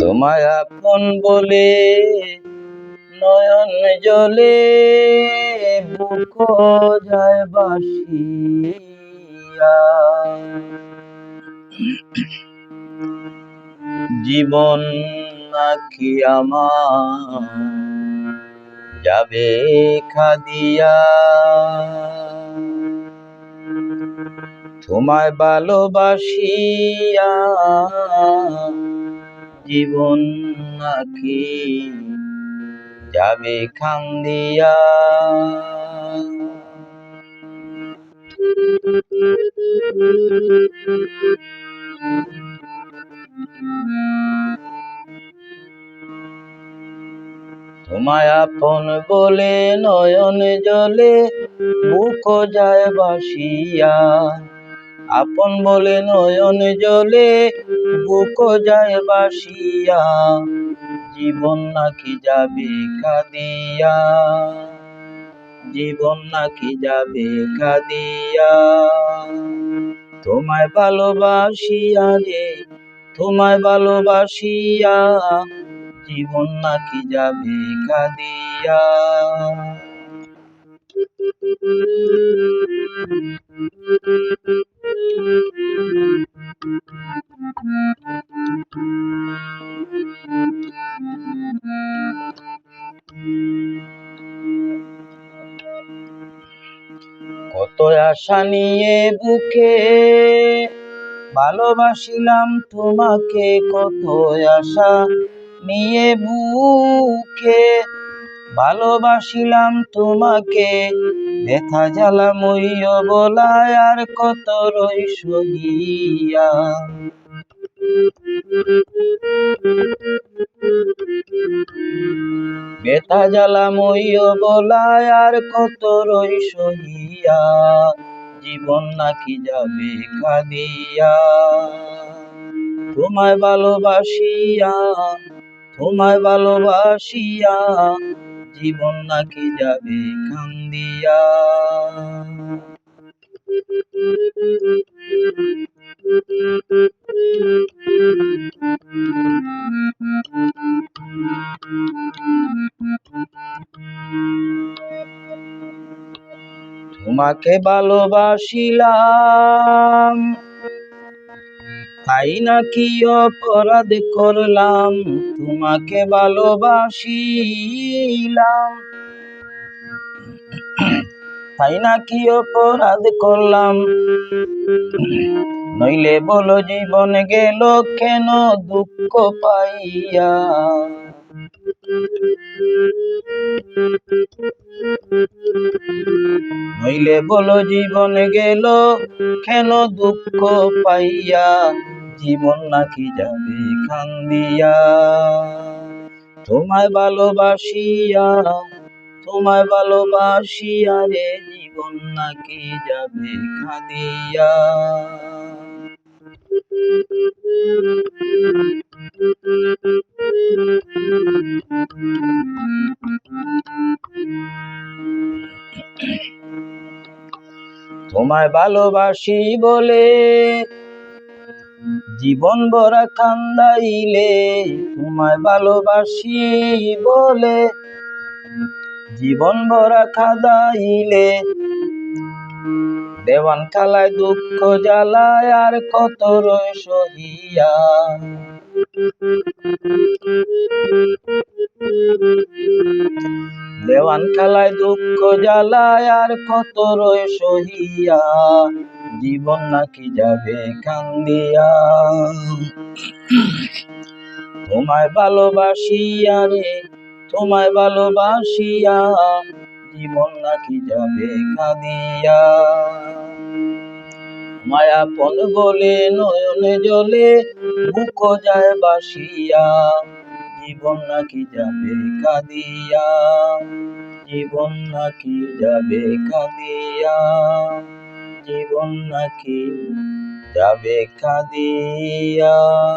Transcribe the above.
তোমায় আপন বলে নয়ন জলে বুক যায় বাসিয়া। জীবন নাকি আমার যাবে খাদিয়া। তোমায় ভালোবাসিয়া জীবন নাকি যাবে খান্দিয়া। তোমায় আপন বলে নয়ন জলে বুক যায় বাসিয়া। আপন বলে নয়ন জলে বুক যায় বাসিয়া। জীবন নাকি যাবে কাঁদিয়া। জীবন নাকি যাবে কাঁদিয়া। তোমায় ভালোবাসিয়া রে, তোমায় ভালোবাসিয়া জীবন নাকি যাবে কাঁদিয়া। কত আশা নিয়ে বুকে ভালোবাসিলাম তোমাকে। কত আশা নিয়ে বুকে ভালোবাসিলাম তোমাকে। ব্যথা জ্বালা মইয় বলায় আর কত রই সহিয়া। ব্যথা জ্বালা মইয় বলায় আর কত রই সহিয়া। জীবন নাকি যাবে কাঁদিয়া। তোমায় ভালোবাসিয়া, তোমায় ভালোবাসিয়া জীবন নাকি যাবে কান্দিয়া। তোমাকে ভালোবাসিলাম তাই নাকি অপরাধ করলাম। তোমাকে ভালোবাসিলাম তাই নাকি অপরাধ করলাম। নইলে বলো জীবন গেল কেন দুঃখ পাইয়া। নইলে বলো জীবন গেল কেন দুঃখ পাইয়া। জীবন নাকি যাবে কান্দিয়া। তোমায় ভালোবাসিয়া, তোমায় ভালোবাসিয়া রে জীবন নাকি যাবে কাঁদিয়া। তোমায় ভালোবাসি বলে জীবন ভরা কান্দাইলে। তোমায় ভালোবাসি বলে জীবন ভরা কাঁদাইলে। দেওয়ান কালায় দুঃখ জ্বালায় আর কত রয় সহিয়া। দেওয়ান কালায় দুঃখ জ্বালায় আর কত রয় সহিয়া। জীবন নাকি যাবে কান্দিয়া। তোমায় ভালোবাসিয়া রে, তোমায় ভালোবাসিয়া জীবন নাকি যাবে কাঁদিয়া। তোমায় আপন বলে নয়ন জলে বুক যায় বাসিয়া। জীবন নাকি যাবে কাঁদিয়া। জীবন নাকি যাবে কাঁদিয়া। জীবন নাকি যাবে কাঁদিয়া।